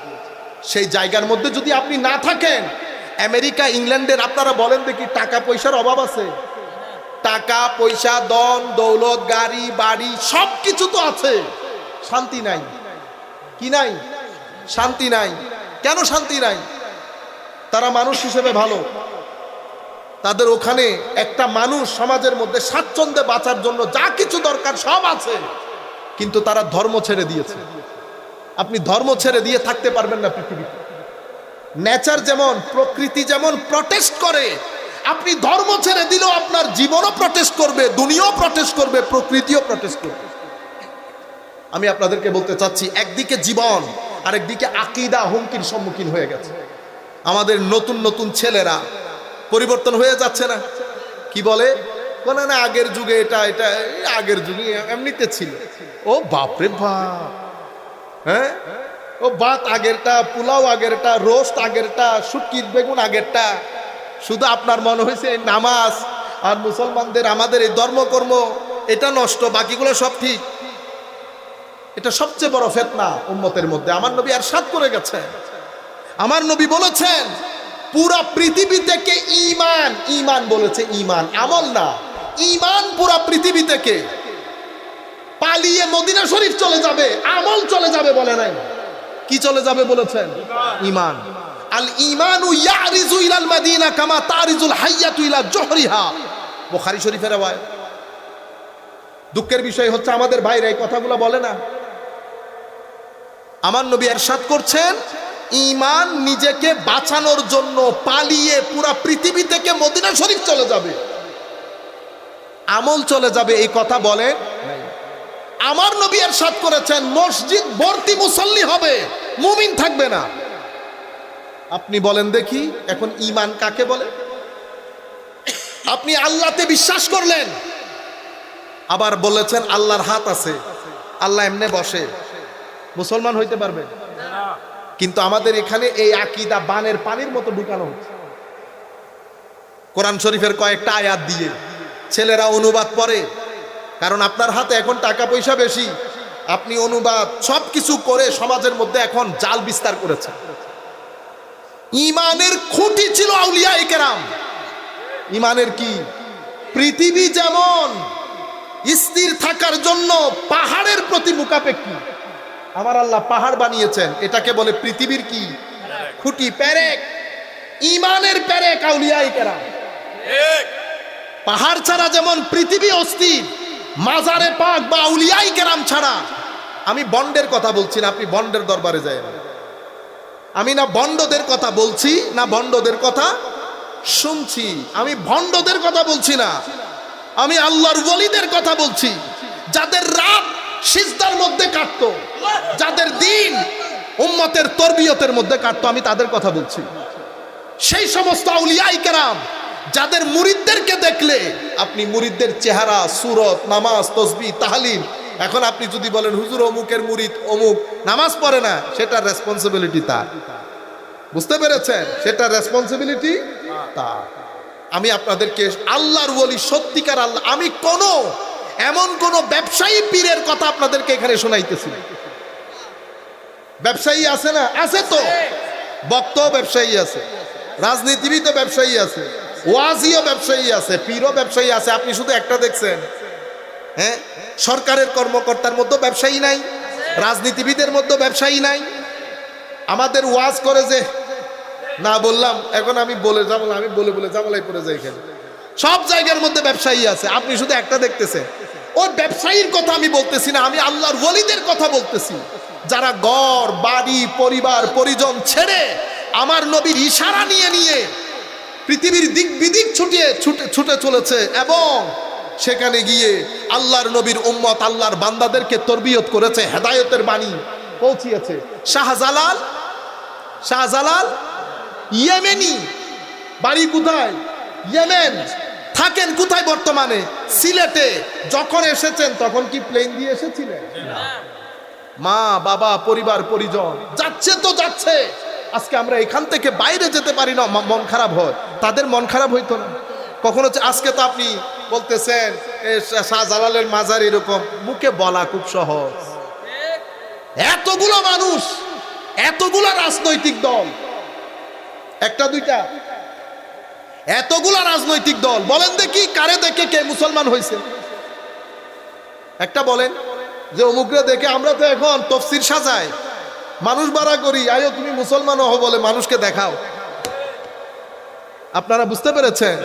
সেই জায়গার মধ্যে যদি আপনি না থাকেন, আমেরিকা ইংল্যান্ডের আপনারা বলেন দেখি টাকা পয়সার অভাব আছে? টাকা পয়সা, ধন দৌলত, গাড়ি বাড়ি সব কিছু তো আছে, শান্তি নাই। কি নাই? শান্তি নাই। কেন শান্তি নাই? তারা মানুষ হিসেবে ভালো, তাদের ওখানে একটা মানুষ সমাজের মধ্যে স্বাচ্ছন্দ্যে বাঁচার জন্য যা কিছু দরকার সব আছে, কিন্তু তারা ধর্ম ছেড়ে দিয়েছে। আপনি ধর্ম ছেড়ে দিয়ে থাকতে পারবেন না পৃথিবীতে। নেচার যেমন, প্রকৃতি যেমন প্রটেস্ট করে, আপনি ধর্ম ছেড়ে দিলেও আপনার জীবনও প্রটেস্ট করবে, দুনিয়াও প্রটেস্ট করবে, প্রকৃতিও প্রটেস্ট করবে। আমি আপনাদেরকে বলতে চাচ্ছি, একদিকে জীবন আর একদিকে আকীদা হুমকির সম্মুখীন হয়ে গেছে। আমাদের নতুন নতুন ছেলেরা পরিবর্তন হয়ে যাচ্ছে না। কি বলে? বলে না আগের যুগে এটা এটা আগের যুগে এমনিতে ছিল। ও বাপরে বাপ, হ্যাঁ, ও ভাত আগেরটা, পোলাও আগেরটা, রোস্ট আগেরটা, শুটকির বেগুন আগেরটা। শুধু আপনার মনে হয়েছে নামাজ আর মুসলমানদের আমাদের এই ধর্মকর্ম এটা নষ্ট, বাকিগুলো সব ঠিক। এটা সবচেয়ে বড় ফিতনা উম্মতের মধ্যে। আমার নবী ইরশাদ করে গেছেন, আমার নবী বলেছেন পুরা পৃথিবী থেকে ঈমান, ঈমান বলেছে ঈমান, আমল না, ঈমান পুরা পৃথিবী থেকে পালিয়ে মদিনা শরীফ চলে যাবে, আমল চলে যাবে বলে নাই। কি চলে যাবে বলেছেন? ঈমান। আল ঈমানু ইয়ারিজু ইলাল মাদিনা কামা তারিজুল হাইয়াতু ইলা জহরিহা, বুখারী শরীফের রাওয়ায়াত। দুঃখের বিষয় হচ্ছে আমাদের ভাইরা এই কথাগুলো বলে না। আমার নবী ইরশাদ করছেন, ঈমান নিজেকে বাঁচানোর জন্য পালিয়ে পুরা পৃথিবী থেকে মদিনা শরীফ চলে যাবে, আমল চলে যাবে, এই কথা বলে নাই। আমার নবী ইরশাদ করেছেন মসজিদ ভর্তি মুসল্লি হবে, মুমিন থাকবে না। আপনি বলেন দেখি এখন ঈমান কাকে বলে? আপনি আল্লাহতে বিশ্বাস করলেন, আবার বলেছেন আল্লাহর হাত আছে, আল্লাহ এমনে বসে, মুসলমান হইতে পারবেন? কিন্তু আমাদের এখানে এই আকীদা বানের পানির মতো ঢুকানো হচ্ছে। কোরআন শরীফের কয়েকটা আয়াত দিয়ে ছেলেরা অনুবাদ পড়ে, কারণ আপনার হাতে এখন টাকা পয়সা বেশি, আপনি অনুবাদ সবকিছু করে সমাজের মধ্যে এখন জাল বিস্তার করেছেন। ইমানের খুঁটি ছিল আউলিয়ায়ে কেরাম। ইমানের কি? পৃথিবী যেমন স্থির থাকার জন্য পাহাড়ের প্রতি মুখাপেক্ষী, আমার আল্লাহ পাহাড় বানিয়েছেন, এটাকে বলে পৃথিবীর কি? খুঁটি, পেরেক। ইমানের পেরেক আউলিয়ায়ে কেরাম। পাহাড় ছাড়া যেমন পৃথিবী অস্থির, মাজারে পাক বা আউলিয়ায়ে কেরাম ছাড়া, আমি বন্ডের কথা বলছি না, আপনি বন্ডের দরবারে যায়, আমি না বন্ডদের কথা বলছি না বন্ডদের কথা শুনছি, আমি ভণ্ডদের কথা বলছি না, আমি আল্লাহর ওয়ালিদের কথা বলছি, যাদের রাত সিজদার মধ্যে কাটতো, যাদের দিন উম্মতের তরবিয়তের মধ্যে কাটতো, আমি তাদের কথা বলছি। সেই সমস্ত আউলিয়ায়ে কেরাম যাদের মুরিদদেরকে দেখলে আপনি মুরিদদের চেহারা, সুরত, নামাজ, তসবিহ, তাহলিল, এখন আপনি যদি বলেন হুজুর অমুকের মুরিদ অমুক নামাজ পড়ে না, সেটা রেসপন্সিবিলিটি তার। বুঝতে পেরেছেন? সেটা রেসপন্সিবিলিটি তার। আমি আপনাদেরকে আল্লাহর ওলি, সত্যিকার আল্লাহ, আমি এমন কোন ব্যবসায়ী পীরের কথা আপনাদেরকে এখানে শোনাইতেছি। ব্যবসায়ী আছে না? আছে তো, বক্তাও ব্যবসায়ী আছে, রাজনীতিবিদও ব্যবসায়ী আছে, ওয়াজিও ব্যবসায়ী আছে, পীরও ব্যবসায়ী আছে। আপনি শুধু একটা দেখছেন, হ্যাঁ, সরকারের কর্মকর্তার মধ্যে ব্যবসায়ী নাই, রাজনীতিবিদের মধ্যে ব্যবসায়ী নাই। আমাদের ওয়াজ করে যে না বললাম, এখন আমি বলে যাবো, আমি বলে বলে জামালাই পড়ে যাই। এখানে সব জায়গার মধ্যে ব্যবসায়ী আছে, আপনি শুধু একটা দেখতেছেন। ওই ব্যবসায়ীর কথা আমি বলতেছি না, আমি আল্লাহর ওয়ালিদের কথা বলতেছি, যারা ঘর বাড়ি পরিবার পরিজন ছেড়ে আমার নবীর ইশারা নিয়ে নিয়ে পৃথিবীর দিক বিদিক ছুটে চলেছে এবং সেখানে গিয়ে আল্লাহর নবীর উম্মত, আল্লাহর বান্দাদেরকে তরবিয়ত করেছে, হেদায়েতের বাণী পৌঁছিয়েছে। শাহজালাল ইয়েমেনি, বাড়ি কোথায়? ইয়েমেন। থাকেন কোথায় বর্তমানে? সিলেটে। যখন এসেছেন তখন কি প্লেন দিয়ে এসেছিলেন? মা বাবা পরিবার পরিজন যাচ্ছে তো যাচ্ছে। আজকে আমরা এখান থেকে বাইরে যেতে পারি না, মন খারাপ হয়। তাদের মন খারাপ হইতো না কখনো? আজকে তো আপনি বলতেছেন শাহজালালের মাজার এরকম, মুখে বলা খুব সহজ। এতগুলো মানুষ, এতগুলা রাজনৈতিক দল, একটা দুইটা, এতগুলা রাজনৈতিক দল, বলেন দেখি কারে দেখে কে মুসলমান হয়েছে? একটা বলেন যে অমুকরে দেখে। আমরা তো এখন তফসির সাজাই, মানুষ ভাড়া করি, আয়ো তুমি মুসলমান হও বলে মানুষকে দেখাও। আপনারা বুঝতে পেরেছেন?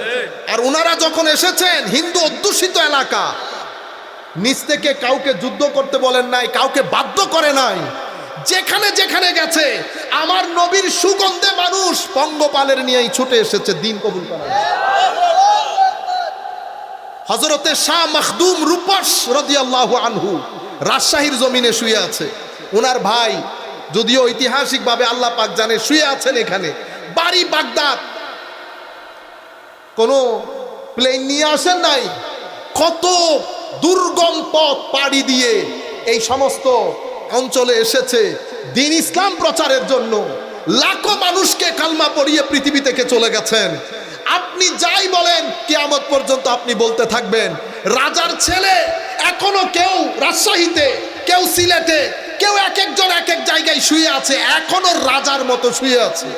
আর ওনারা যখন এসেছেন হিন্দু অধ্যুষিত এলাকা, নিজ থেকে কাউকে যুদ্ধ করতে বলেন নাই, কাউকে বাধ্য করে নাই। যেখানে যেখানে গেছে আমার নবীর সুগন্ধে মানুষ পঙ্গপালের নিয়েই ছুটে এসেছে দিন কবুল করার। হযরতে শাহ মখদুম রূপস রাদিয়াল্লাহু আনহু রাজশাহীর জমিনে শুয়ে আছে। ওনার ভাই, যদিও ঐতিহাসিকভাবে আল্লাহ পাক জানে, শুয়ে আছেন এখানে। বাড়ি বাগদাদ। কোন প্লেন নিয়ে আসেন নাই, কত দুর্গম পথ পাড়ি দিয়ে এই সমস্ত অঞ্চলে এসেছে দ্বীন ইসলাম প্রচারের জন্য। লাখো মানুষকে কালমা পড়িয়ে পৃথিবী থেকে চলে গেছেন। আপনি যাই বলেন কিয়ামত পর্যন্ত আপনি বলতে থাকবেন রাজার ছেলে। এখনো কেউ রাজশাহীতে, কেউ সিলেটে, কেউ এক একজন এক এক জায়গায় শুয়ে আছে, এখনো রাজার মতো শুয়ে আছে,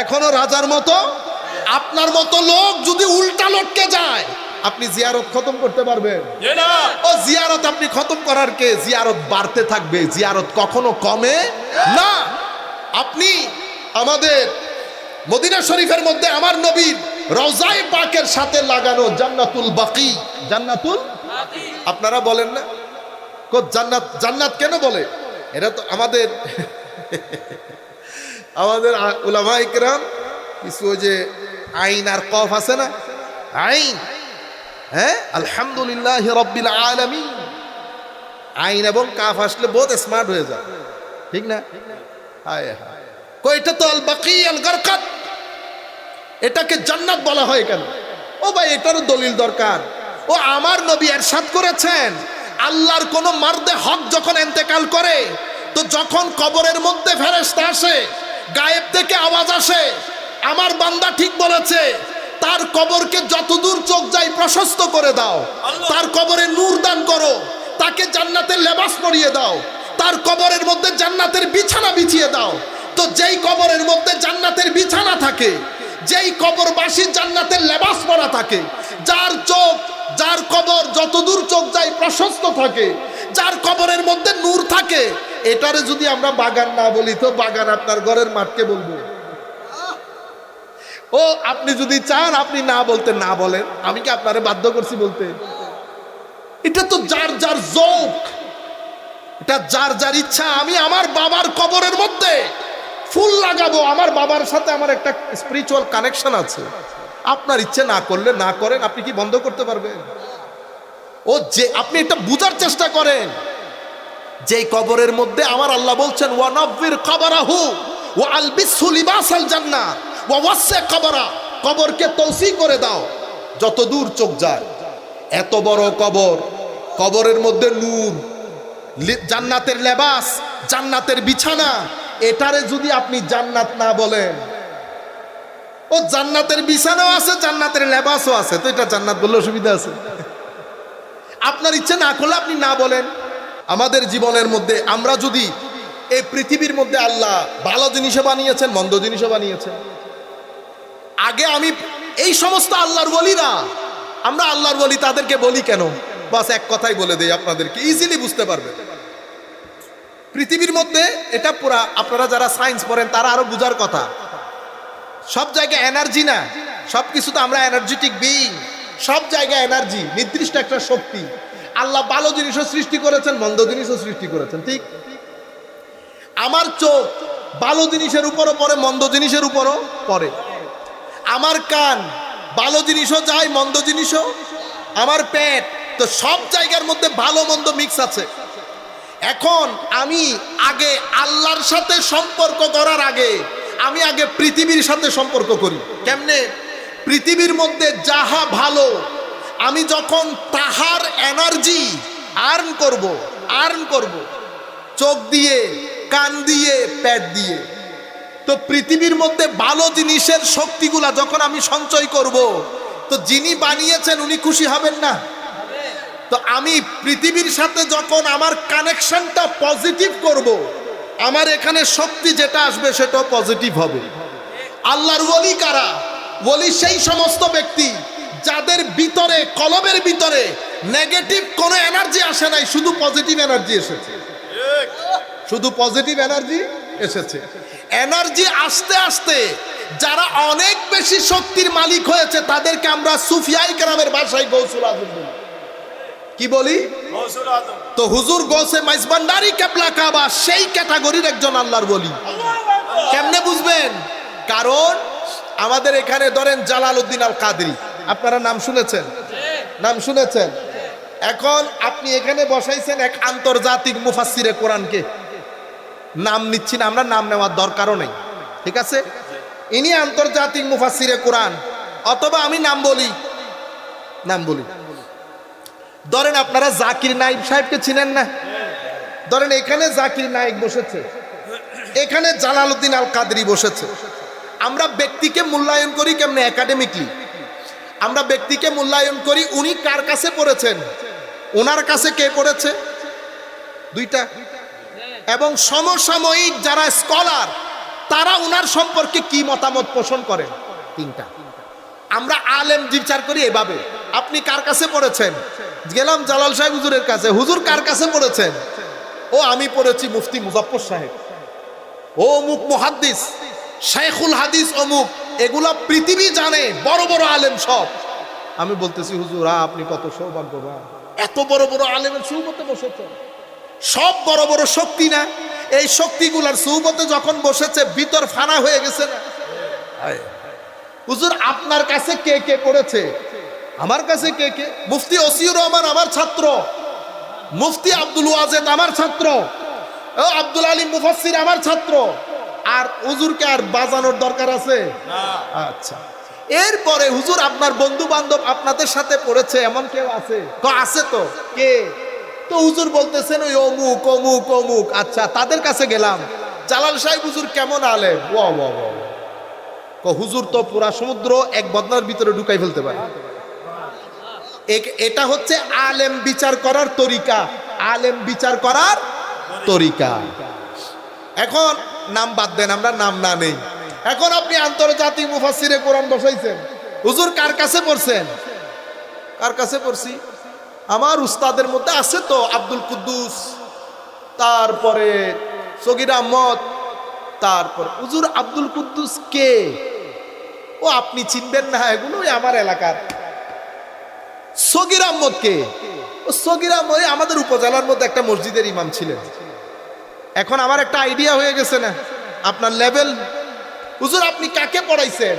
এখনো রাজার মতো। আপনার মতো লোক যদি উল্টা লটকে যায়, আপনি জিয়ারত খতম করতে পারবেন? ও জিয়ারত আপনি খতম করার কে? জিয়ারত বাড়তে থাকবে, জিয়ারত কখনো কমে না। আপনি আমাদের মদিনা শরীফের মধ্যে আমার নবীর রওজায়ে পাকের সাথে লাগানো জান্নাতুল বাকি, জান্নাতুল আপনারা বলেন না জান্নাত? জান্নাত কেন বলে? এটা তো আমাদের উলামায়ে কেরাম কিছু, ওই যে আইন আর কফ আছে না, আইন, হ্যাঁ, আলহামদুলিল্লাহি রাব্বিল আলামিন, আইন এবং কাফ আসলে বহুত স্মার্ট হয়ে যায়, ঠিক না? হায় হায়, কয়টা তো আল বাকি আল গারকাত, এটাকে জান্নাত বলা হয় কেন? ও ভাই, এটারও দলিল দরকার। ও আমার নবী ইরশাদ করেছেন, আল্লাহর কোন মার্দে হক যখন ইন্তেকাল করে, তো যখন কবরের মধ্যে ফেরেশতা আসে, গায়েব থেকে আওয়াজ আসে, আমার বান্দা ঠিক বলেছে, তার কবরকে যতদূর চোখ যায় প্রশস্ত করে দাও, তার কবরে নূর দান করো, তাকে জান্নাতের লেবাস পরিয়ে দাও, তার কবরের মধ্যে জান্নাতের বিছানা বিছিয়ে দাও। তো যেই কবরের মধ্যে জান্নাতের বিছানা থাকে, যেই কবরবাসী জান্নাতের লেবাস পরা থাকে, যার চোখ, যার কবর যতদূর চোখ যায় প্রশস্ত থাকে, যার কবরের মধ্যে নূর থাকে, এটারে যদি আমরা বাগান না বলি তো বাগান আপনার ঘরের মাঠকে বলবো। ও আপনি যদি চান আপনি না বলতে না বলেন, আমি কি আপনারে বাধ্য করছি বলতে? এটা তো যার যার যৌক, এটা যার যার ইচ্ছা। আমি আমার বাবার কবরের মধ্যে ফুল লাগাবো, আমার বাবার সাথে আমার একটা স্পিরিচুয়াল কানেকশন আছে। আপনার ইচ্ছে না করলে না করেন, আপনি কি বন্ধ করতে পারবেন? ও যে আপনি এটা বুঝার চেষ্টা করেন, যেই কবরের মধ্যে আমার আল্লাহ বলছেন ওয়ানাব্বির কবরাহু ওয়া আলবিসহু লিবাসাল জান্নাহ ওয়া ওয়াসসি কবরা, কবরকে তৌসি করে দাও যতদূর চোখ যায়। এত বড় কবর, কবরের মধ্যে নূর, জান্নাতের লেবাস, জান্নাতের বিছানা, এটারে যদি আপনি জান্নাত না বলেন, ও জান্নাতের বিছানাও আছে, জান্নাতের লেবাসও আছে, তো এটা জান্নাত বললে অসুবিধা আছে? আপনার ইচ্ছে না করলে আপনি না বলেন। আমাদের জীবনের মধ্যে আমরা যদি এই পৃথিবীর মধ্যে আল্লাহ ভালো জিনিসও বানিয়েছেন, মন্দ জিনিসও বানিয়েছেন। আগে আমি এই সমস্ত আল্লাহর ওলিরা, আমরা আল্লাহর ওলি তাদেরকে বলি কেন? বাস এক কথাই বলে দেই আপনাদেরকে, ইজিলি বুঝতে পারবেন। পৃথিবীর মধ্যে এটা পুরা, আপনারা যারা সায়েন্স পড়েন তারা আরো বুঝার কথা, সব জায়গায় এনার্জি না, সব কিছু তো আমরা এনার্জেটিক বিইং, সব জায়গায় এনার্জি, নির্দিষ্ট একটা শক্তি। আল্লাহ ভালো জিনিসও সৃষ্টি করেছেন, মন্দ জিনিসও সৃষ্টি করেছেন, ঠিক? আমার চোখ ভালো জিনিসের উপরও পড়ে, মন্দ জিনিসের উপরও পড়ে। আমার কান ভালো জিনিসও যায়, মন্দ জিনিসও। আমার পেট, তো সব জায়গার মধ্যে ভালো মন্দ মিক্স আছে। এখন আমি আগে আল্লাহর সাথে সম্পর্ক করার আগে আমি আগে পৃথিবীর সাথে সম্পর্ক করি। কেমনে? পৃথিবীর মধ্যে যাহা ভালো, আমি যখন তাহার এনার্জি আর্ন করব চোখ দিয়ে, কান দিয়ে, পেট দিয়ে, তো পৃথিবীর মধ্যে ভালো জিনিসের শক্তিগুলা যখন আমি সঞ্চয় করব, তো যিনি বানিয়েছেন উনি খুশি হবেন না? তো আমি পৃথিবীর সাথে যখন আমার কানেকশনটা পজিটিভ করব, আমার এখানে শক্তি যেটা আসবে সেটাও পজিটিভ হবে। আল্লাহর ওলি কারা? ওলি সেই সমস্ত ব্যক্তি যাদের ভিতরে, কলবের ভিতরে নেগেটিভ কোনো এনার্জি আসে নাই, শুধু পজিটিভ এনার্জি এসেছে, শুধু পজিটিভ এনার্জি এসেছে। এনার্জি আস্তে আস্তে যারা অনেক বেশি শক্তির মালিক হয়েছে তাদেরকে আমরা সুফিয়াই কেরামের ভাষায় গৌসুল আজম বলি। কি বলি? তো হুজুর গৌসে মাইজবান্ডারি কেবলা কাবা সেই ক্যাটাগরির একজন আল্লাহর ওলি। কেমনে বুঝবেন? কারণ আমাদের এখানে ধরেন জালালউদ্দিন আল কাদরি, আপনারা নাম শুনেছেন? নাম শুনেছেন? এখন আপনি এখানে বসাইছেন এক আন্তর্জাতিক মুফাসসিরে কোরআনকে, নাম নিচ্ছি না, আমরা নাম নেওয়ার দরকারও নেই, ঠিক আছে? ইনি আন্তর্জাতিক মুফাসসিরে কোরআন, অথবা আমি নাম বলি, ধরেন আপনারা জাকির নায়েক সাহেবকে চিনেন না? ধরেন এখানে জাকির নায়েক বসেছে, এখানে জালালউদ্দিন আল কাদরি বসেছে। আমরা ব্যক্তিকে মূল্যায়ন করি কেমনে? একাডেমিকলি আমরা ব্যক্তিকে মূল্যায়ন করি, উনি কার কাছে পড়েছেন, ওনার কাছে কে পড়েছে, দুইটা, এবং সমসাময়িক যারা স্কলার তারা ওনার সম্পর্কে কি মতামত পোষণ করেন, তিনটা। আমরা আলেম বিচার করি এভাবে। আপনি কার কাছে পড়েছেন? গেলাম জালাল সাহেব হুজুরের কাছে, হুজুর কার কাছে পড়েছেন? ও আমি পড়েছি মুফতি মুজাফফর সাহেব, ও অমুক মুহাদ্দিস, শাইখুল হাদিস অমুক, এগুলা পৃথিবী জানে, বড় বড় আলেম সব। আমি বলতেছি হুজুর আপনি কত সৌভাগ্যবান, এত বড় বড় আলেমের সুবতে বসেছেন। সব বড় বড় শক্তি না, এই শক্তিগুলার সুবতে যখন বসেছে ভিতর ফানা হয়ে গেছে না? হুজুর আপনার কাছে কে কে পড়েছে? আমার কাছে কে কে? মুফতি ওসিউর রহমান আমার ছাত্র, মুফতি আব্দুল ওয়াজেদ আমার ছাত্র, ও আব্দুল আলী মুফাসসির আমার ছাত্র। আর হুজুরকে আর বাজানোর দরকার আছে? আচ্ছা, এরপরে হুজুর আপনার বন্ধু বান্ধব আপনাদের সাথে পড়েছে এমন কেউ আছে? আছে তো। কে? তো হুজুর বলতেছেন ওই অমুক অমুক অমুক। আচ্ছা, তাদের কাছে গেলাম, জালাল সাহেব হুজুর কেমন আলেম? হুজুর তো পুরা সমুদ্র এক বদনার ভিতরে ঢুকাই ফেলতে পারে। এটা হচ্ছে আলেম বিচার করার তরিকা, আলেম বিচার করার তরিকা। এখন নাম বাদ দেন, আমরা নাম না নেই। এখন আপনি আন্তর্জাতিক মুফাসসিরে কোরআন বসাইছেন, হুজুর কার কাছে পড়ছেন? কার কাছে পড়ছি? আমার উস্তাদের মধ্যে আছে তো আব্দুল কুদ্দুস, তারপরে সগির আহমদ, তারপর হুজুর আব্দুল কুদ্দুস কে? ও আপনি চিনবেন না, এগুলো আমার এলাকার। সগির আহমদ কে? ও সগির আহমদ আমাদের উপজেলার মধ্যে একটা মসজিদের ইমাম ছিলেন। এখন আমার একটা আইডিয়া হয়ে গেছে না আপনার লেভেল। হুজুর আপনি কাকে পড়াইছেন?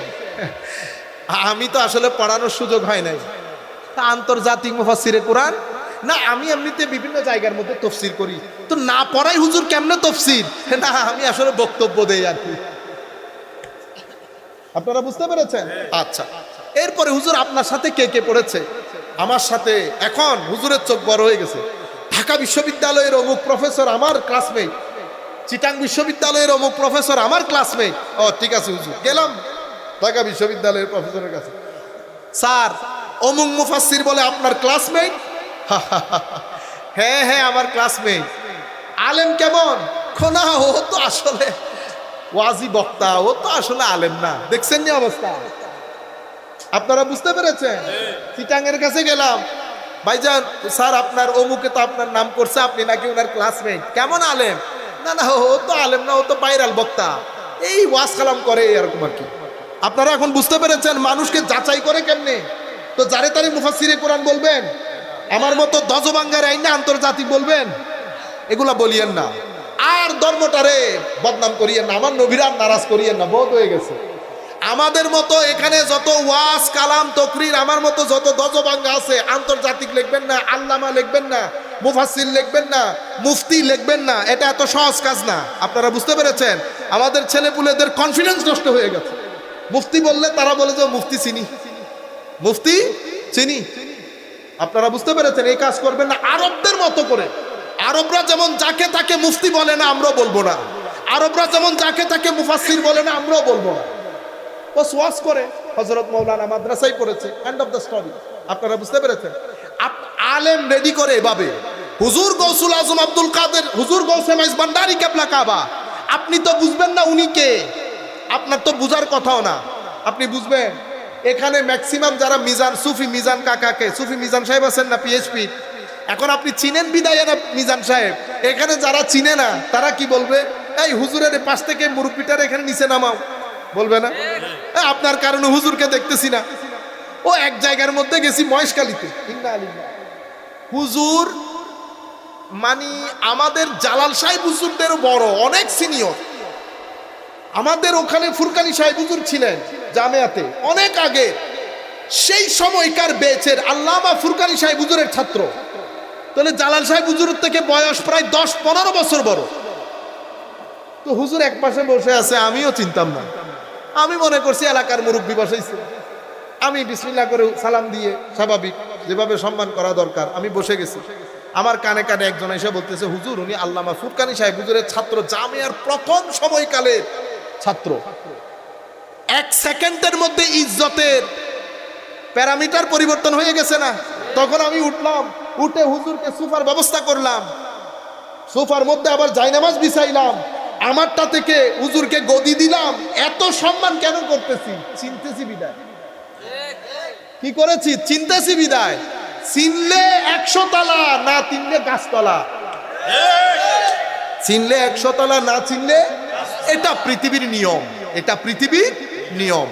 আমি তো আসলে পড়ানোর সুযোগ হয় নাই। আন্তর্জাতিক মুফাসসিরে কোরআন না, আমি এমনিতে বিভিন্ন জায়গার মধ্যে তফসির করি, তো না পড়াই হুজুর কেমনে তফসির? না আমি আসলে বক্তব্য দেই আর কি। আপনারা বুঝতে পেরেছেন? আচ্ছা, এরপরে হুজুর আপনার সাথে কে কে পড়েছে? আমার সাথে এখন হুজুরের চোখ বড় হয়ে গেছে। ঢাকা বিশ্ববিদ্যালয়ের অমুক প্রফেসর আমার ক্লাসমেট, চিটাং বিশ্ববিদ্যালয়ের অমুক প্রফেসর আমার ক্লাসমেট। ও ঠিক আছে হুজুর, গেলাম ঢাকা বিশ্ববিদ্যালয়ের প্রফেসরের কাছে। স্যার অমুক মুফাসসির বলে আপনার ক্লাসমেট? হ্যাঁ হ্যাঁ আমার ক্লাসমেট। আলেম কেমন? না ও তো আসলে ওয়াজি বক্তা, ও তো আসলে আলেম না। দেখছেন নি অবস্থা? আপনারা বুঝতে পেরেছেন? চিটাঙ্গের কাছে গেলাম, ভাইজান স্যার আপনার অমুকে তো আপনার নাম করছে, আপনি নাকি ওনার ক্লাসমেট। কেমন আলেম? না না ও তো আলেম না, ও তো ভাইরাল বক্তা, এই ওয়াজ কালাম করে এরকম আর কি। আপনারা এখন বুঝতে পেরেছেন মানুষকে যাচাই করে কেমনে? তো যারে তারে মুফাসসিরে কোরআন বলবেন, আমার মতো দজবাঙ্গার আইন না আন্তর্জাতিক বলবেন, এগুলা বলিয়েন না। আর ধর্মটারে বদনাম করিয়েন না, আমার নবীরা নারাজ করিয়েন না, বহুত হয়ে গেছে। আমাদের মতো এখানে যত ওয়াজ কালাম তকরির আমার মতো যত দজবাঙ্গা আছে, আন্তর্জাতিক লিখবেন না, আল্লামা লিখবেন না, মুফাসসির লিখবেন না, মুফতি লিখবেন না, এটা এত সহজ কাজ না। আপনারা বুঝতে পেরেছেন? আমাদের ছেলেপুলেদের কনফিডেন্স নষ্ট হয়ে গেছে। মুফতি বললে তারা বলে যে মুফতি চিনি, মুফতি চিনি। আপনারা বুঝতে পেরেছেন? এই কাজ করবেন না আরবদের মতো করে। আরবরা যেমন যাকে তাকে মুফতি বলে না, আমরাও বলবো না। আরবরা যেমন যাকে তাকে মুফাসসির বলে না, আমরাও বলবো না। ও ওয়াজ করে, হযরত মাওলানা মাদ্রাসায় পড়েছে, এন্ড অফ দ্য স্টোরি। আপনারা বুঝতে পেরেছেন? আলেম রেডি করে এভাবে। হুজুর গৌসুল আজম আব্দুল কাদের, হুজুর গৌসে মাইজ ভান্ডারী কেবলা কাবা, আপনি তো বুঝবেন না উনি কে, আপনার তো বুঝার কথাও না। আপনি বুঝবেন এখানে ম্যাক্সিমাম যারা মিজান সুফি মিজান কাকাকে, সুফি মিজান সাহেব আছেন না পিএইচপি, এখন আপনি চিনেন বিদায় না মিজান সাহেব, এখানে যারা চিনে না তারা কি বলবে? এই হুজুরের পাশ থেকে মুরব্বিটার এখানে নিচে নামাও, বলবে না? আপনার কারণে হুজুরকে দেখতেছি না। ও এক জায়গার মধ্যে গেছি মহেশখালীতে, হুজুর মানে আমাদের জালাল সাহেব হুজুরদের বড়, অনেক সিনিয়র। আমাদের ওখানে ফুরকানি সাহেব হুজুর ছিলেন জামিয়াতে অনেক আগে, সেই সময়কার বেচের আল্লামা ফুরকানি সাহেব হুজুরের ছাত্র। তাহলে জালাল সাহেব হুজুরের থেকে বয়স প্রায় 10-15 বছর বড়। তো হুজুর এক পাশে বসে আছে, আমিও চিনতাম না, আমি মনে করছি এলাকার মুরব্বী বসাইছে। আমি বিসমিল্লাহ করে সালাম দিয়ে স্বাভাবিক যেভাবে সম্মান করা দরকার আমি বসে গেছি। আমার কানে কানে একজন এসে বলতেছে, হুজুর উনি আল্লামা ফুরকানি সাহেব হুজুরের ছাত্র, জামিয়ার প্রথম সময়কালের ছাত্র। এক সেকেন্ডের মধ্যে ইজ্জতের প্যারামিটার পরিবর্তন হয়ে গেছে না? তখন আমি উঠলাম, উঠে হুজুরকে সোফার ব্যবস্থা করলাম, সোফার মধ্যে আবার জায়নামাজ বিছাইলাম, আমারটা থেকে হুজুরকে গদি দিলাম। এত সম্মান কেন করতেছি? চিনতেছি বিদায়। কি করেছি? চিনতেছি বিদায়। চিনলে 100 তলা, না চিনলে গাছতলা। চিনলে 100 তলা, না চিনলে, এটা পৃথিবীর নিয়ম, এটা পৃথিবীর নিয়ম।